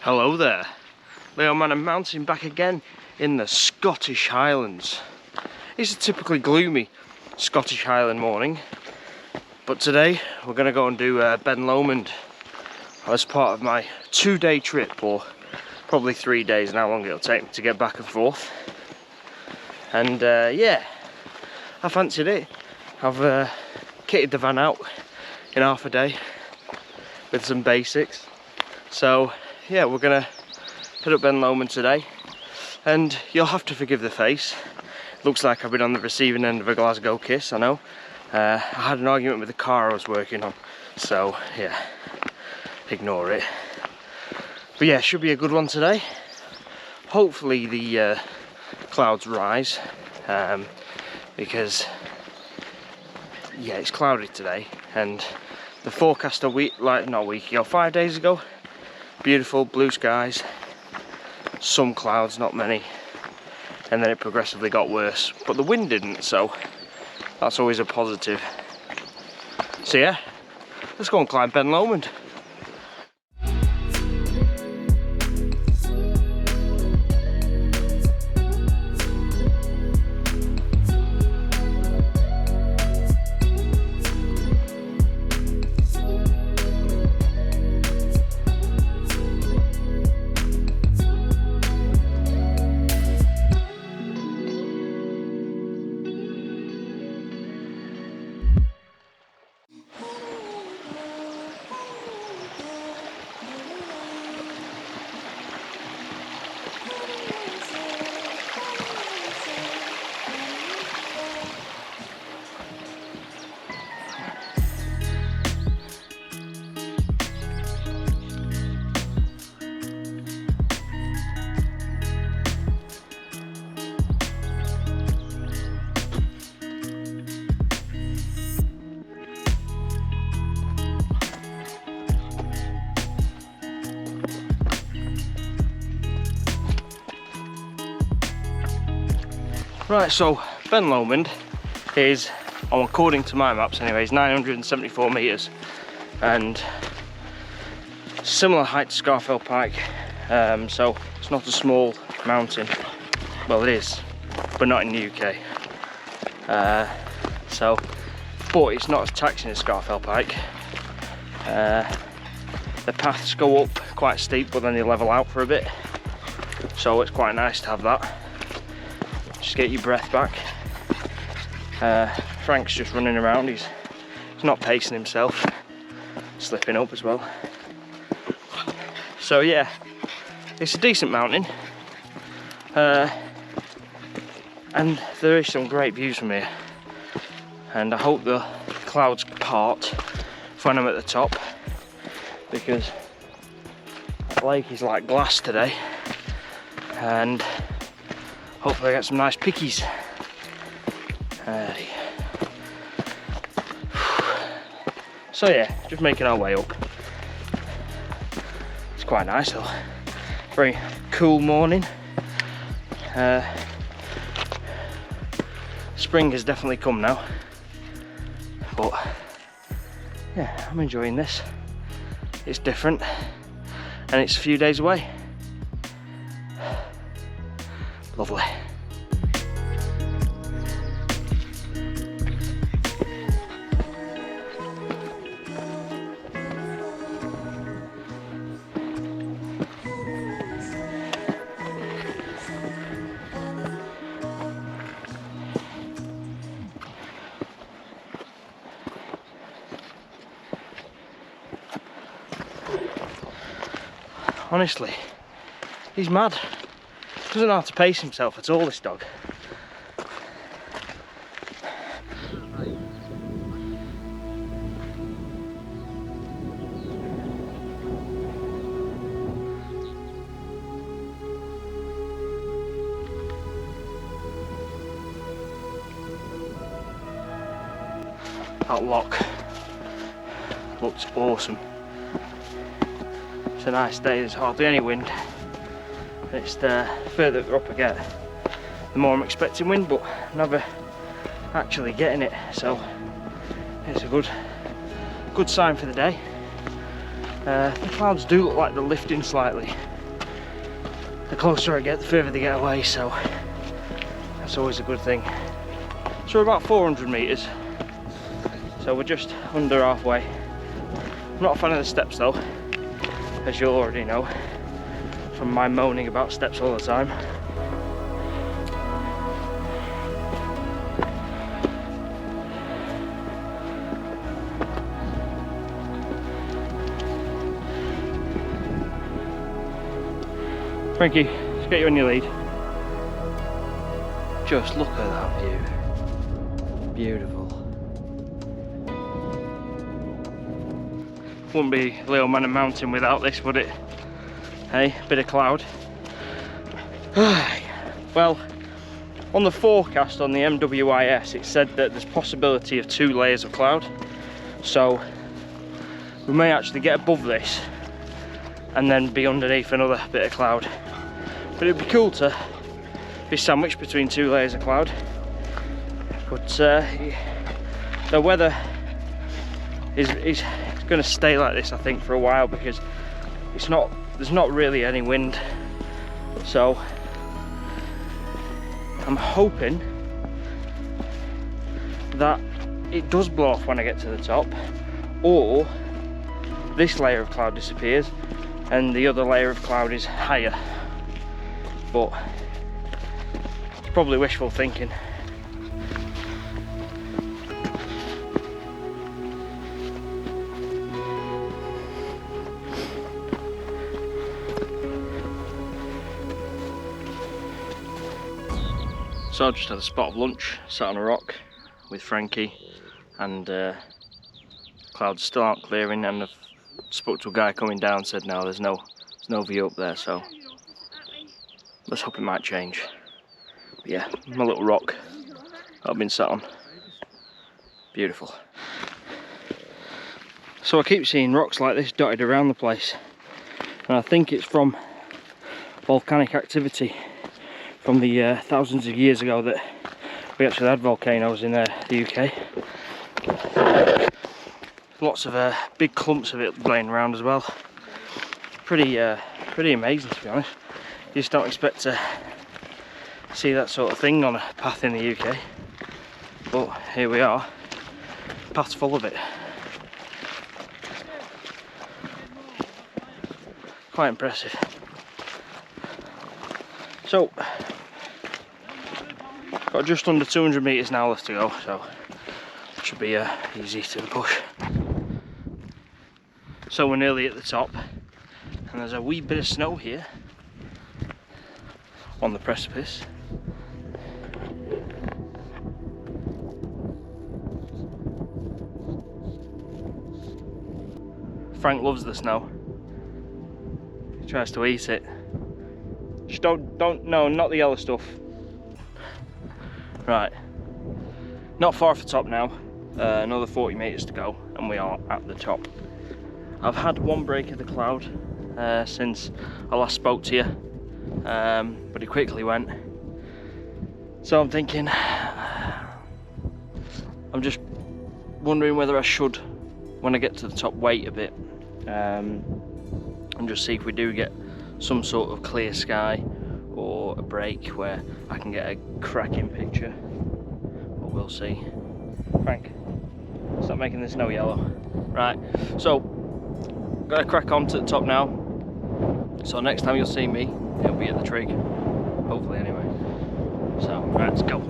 Hello there, Leo Man and Mountain back again in the Scottish Highlands. It's a typically gloomy Scottish Highland morning, but today we're going to go and do Ben Lomond as part of my 2-day trip, or probably 3 days and how long it'll take me to get back and forth. And yeah, I fancied it. I've kitted the van out in half a day with some basics. So yeah, we're gonna hit up Ben Lomond today, and you'll have to forgive the face. Looks like I've been on the receiving end of a Glasgow kiss, I know. I had an argument with the car I was working on, so yeah, ignore it. But yeah, should be a good one today. Hopefully the clouds rise, because yeah, it's cloudy today, and the forecast a week, like not a week ago, 5 days ago, beautiful blue skies, some clouds, not many, and then it progressively got worse, but the wind didn't, so that's always a positive. So yeah, let's go and climb Ben Lomond. Right, so Ben Lomond is, according to my maps anyways, 974 metres and similar height to Scafell Pike, so it's not a small mountain. Well, it is, but not in the UK. But it's not as taxing as Scafell Pike. The paths go up quite steep, but then they level out for a bit, so it's quite nice to have that. Just get your breath back. Frank's just running around, he's not pacing himself, slipping up as well. So yeah, it's a decent mountain, and there is some great views from here, and I hope the clouds part when I'm at the top, because the lake is like glass today, and hopefully I get some nice pickies. So yeah, just making our way up. It's quite nice though. Very cool morning. Spring has definitely come now. But yeah, I'm enjoying this. It's different, and it's a few days away. Lovely. Honestly, he's mad. Doesn't know how to pace himself at all, this dog. That loch looks awesome. It's a nice day, there's hardly any wind. It's the further up I get, the more I'm expecting wind, but never actually getting it, so it's a good sign for the day. The clouds do look like they're lifting slightly. The closer I get, the further they get away, so that's always a good thing. So we're about 400 metres, so we're just under halfway. I'm not a fan of the steps though, as you'll already know from my moaning about steps all the time. Frankie, let's get you on your lead. Just look at that view. Beautiful. Wouldn't be Loch Lomond Mountain without this, would it? Hey, bit of cloud. Well, on the forecast on the MWIS, it said that there's possibility of 2 layers of cloud. So we may actually get above this and then be underneath another bit of cloud. But it'd be cool to be sandwiched between 2 layers of cloud. But the weather is going to stay like this, I think, for a while, because there's not really any wind. So I'm hoping that it does blow off when I get to the top, or this layer of cloud disappears and the other layer of cloud is higher. But it's probably wishful thinking. So I just had a spot of lunch, sat on a rock with Frankie, and clouds still aren't clearing, and I've spoke to a guy coming down, said no, there's no view up there, so let's hope it might change. But yeah, my little rock that I've been sat on. Beautiful. So I keep seeing rocks like this dotted around the place, and I think it's from volcanic activity from the thousands of years ago that we actually had volcanoes in the UK. Lots of big clumps of it laying around as well. Pretty amazing, to be honest. You just don't expect to see that sort of thing on a path in the UK, but here we are, path's full of it. Quite impressive. So, got just under 200 metres now left to go, so it should be easy to push. So we're nearly at the top, and there's a wee bit of snow here on the precipice. Frank loves the snow. He tries to eat it. Just no, not the yellow stuff. Right, not far off the top now, another 40 metres to go, and we are at the top. I've had one break of the cloud since I last spoke to you, but it quickly went. So I'm thinking, I'm just wondering whether I should, when I get to the top, wait a bit and just see if we do get some sort of clear sky or a break where I can get a cracking picture. But we'll see. Frank, stop making the snow yellow. Right, so gotta crack on to the top now. So next time you'll see me, it'll be at the trig, hopefully anyway. So right, let's go.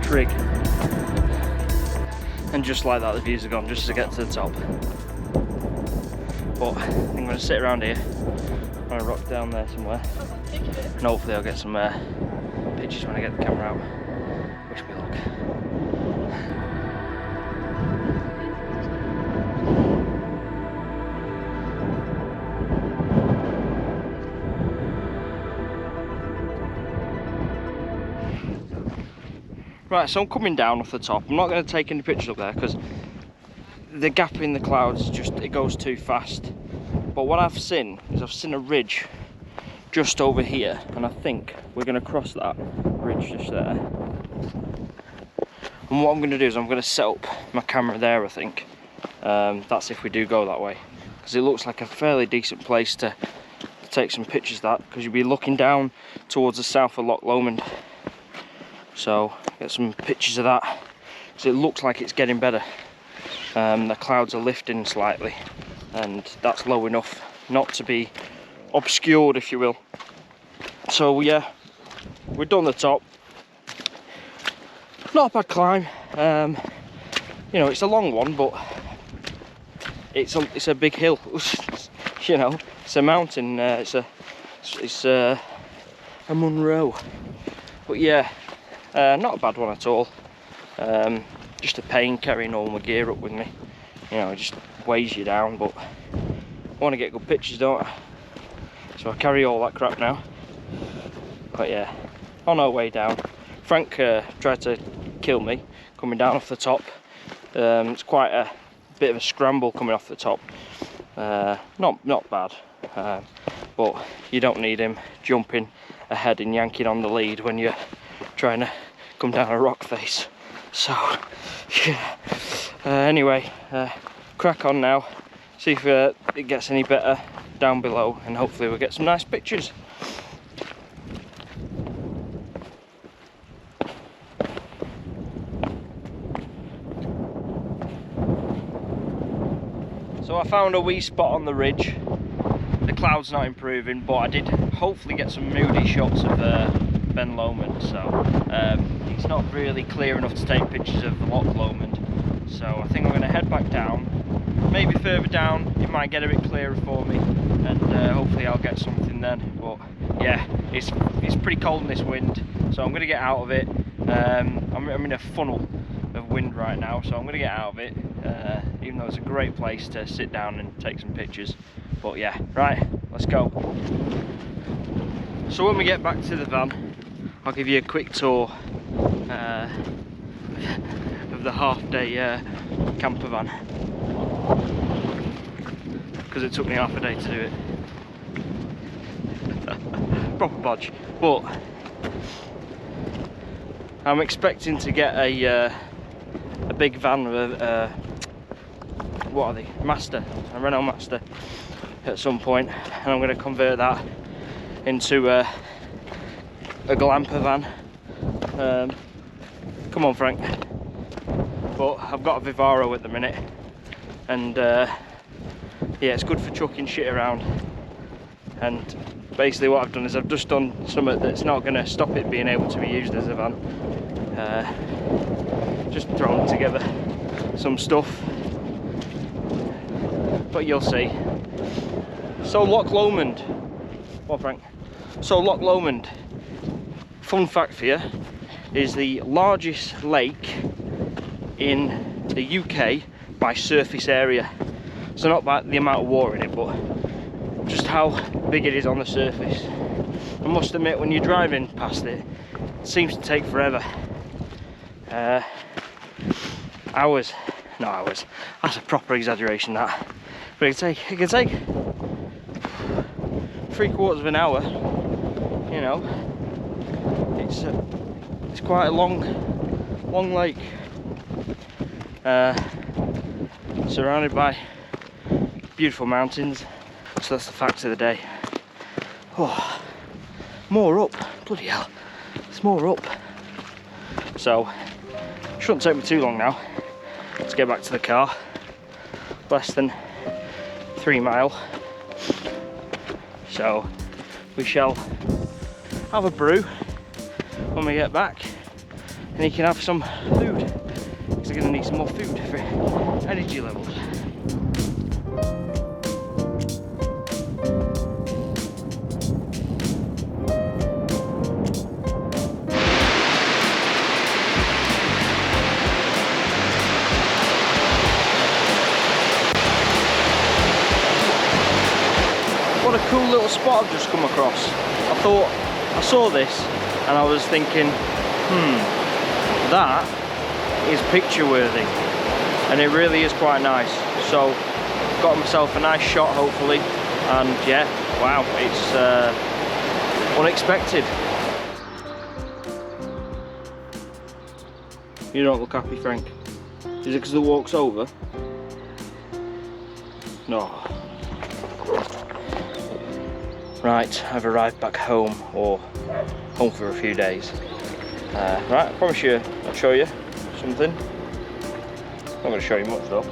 trig. And just like that, the views are gone, just to get to the top. But I'm going to sit around here on a rock down there somewhere, and hopefully I'll get some pictures when I get the camera out. Wish me luck. Right, so I'm coming down off the top. I'm not going to take any pictures up there because the gap in the clouds, it goes too fast. But what I've seen is I've seen a ridge just over here, and I think we're going to cross that ridge just there. And what I'm going to do is I'm going to set up my camera there, I think. That's if we do go that way, because it looks like a fairly decent place to take some pictures of that, because you'll be looking down towards the south of Loch Lomond. So get some pictures of that, because it looks like it's getting better. The clouds are lifting slightly, and that's low enough not to be obscured, if you will. So yeah, we're done the top. Not a bad climb. You know, it's a long one, but it's a big hill. You know, it's a mountain. It's a Munro. But yeah. Not a bad one at all. Just a pain carrying all my gear up with me. You know, it just weighs you down, but I want to get good pictures, don't I? So I carry all that crap now. But yeah, on our way down, Frank tried to kill me coming down off the top. It's quite a bit of a scramble coming off the top. Not bad, but you don't need him jumping ahead and yanking on the lead when you're trying to come down a rock face. So yeah, anyway, crack on now, see if it gets any better down below, and hopefully we'll get some nice pictures. So I found a wee spot on the ridge. The cloud's not improving, but I did hopefully get some moody shots of Ben Lomond, so it's not really clear enough to take pictures of the Loch Lomond. So I think I'm going to head back down. Maybe further down it might get a bit clearer for me, and hopefully I'll get something then. But yeah, it's pretty cold in this wind, so I'm going to get out of it. I'm in a funnel of wind right now, so I'm going to get out of it, even though it's a great place to sit down and take some pictures. But yeah, right, let's go. So when we get back to the van, I'll give you a quick tour of the half-day camper van, because it took me half a day to do it. Proper bodge. But I'm expecting to get a big van with a what are they? Master, a Renault Master at some point, and I'm going to convert that into a glamper van. Come on, Frank. But I've got a Vivaro at the minute, and yeah, it's good for chucking shit around. And basically what I've done is I've just done something that's not going to stop it being able to be used as a van. Just thrown together some stuff, but you'll see. So Loch Lomond. Well, Frank. So Loch Lomond, fun fact for you, is the largest lake in the UK by surface area. So not by the amount of water in it, but just how big it is on the surface. I must admit, when you're driving past it, it seems to take forever. Hours, not hours, that's a proper exaggeration that. But it can take 3/4 of an hour, you know. It's quite a long lake, surrounded by beautiful mountains. So that's the fact of the day. Oh, more up, bloody hell, it's more up. So shouldn't take me too long now. Let's get back to the car. Less than 3 miles. So we shall have a brew when we get back, and he can have some food, because they're going to need some more food for energy levels. What a cool little spot I've just come across. I saw this and I was thinking, that is picture worthy, and it really is quite nice. So got myself a nice shot hopefully, and yeah, wow, it's unexpected. You don't look happy, Frank. Is it because the walk's over? No. Right, I've arrived back home, or home for a few days. Right, I promise you I'll show you something. I'm not going to show you much though.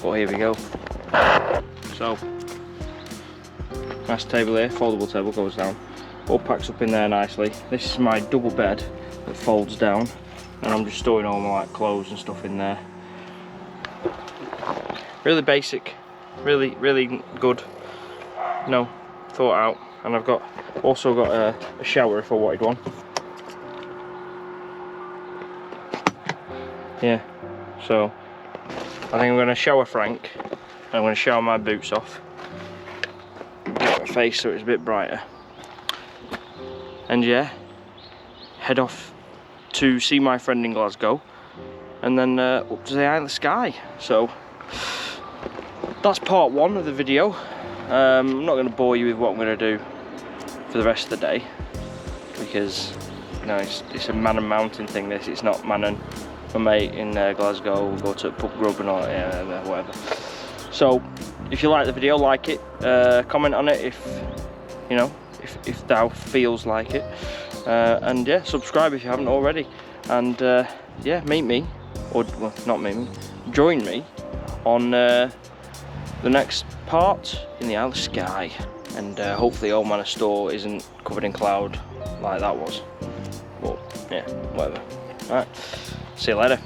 But here we go. So, nice table here, foldable table, goes down. All packs up in there nicely. This is my double bed that folds down, and I'm just storing all my like clothes and stuff in there. Really basic, really good. No, thought out, and I've also got a shower if I wanted one. Yeah, so I think I'm going to shower Frank, and I'm going to shower my boots off, get my face so it's a bit brighter, and yeah, head off to see my friend in Glasgow, and then up to the Isle of Skye. So that's part one of the video. I'm not going to bore you with what I'm going to do for the rest of the day, because you know it's a man and mountain thing. This, it's not man and my mate in Glasgow. We'll go to a pub grub and all that, whatever. So if you like the video, like it, comment on it if thou feels like it, and yeah, subscribe if you haven't already, and yeah, meet me, or well, not meet me, join me on the next part in the Isle of Skye, and hopefully Old Manor Store isn't covered in cloud like that was, but yeah, whatever. Alright, see you later.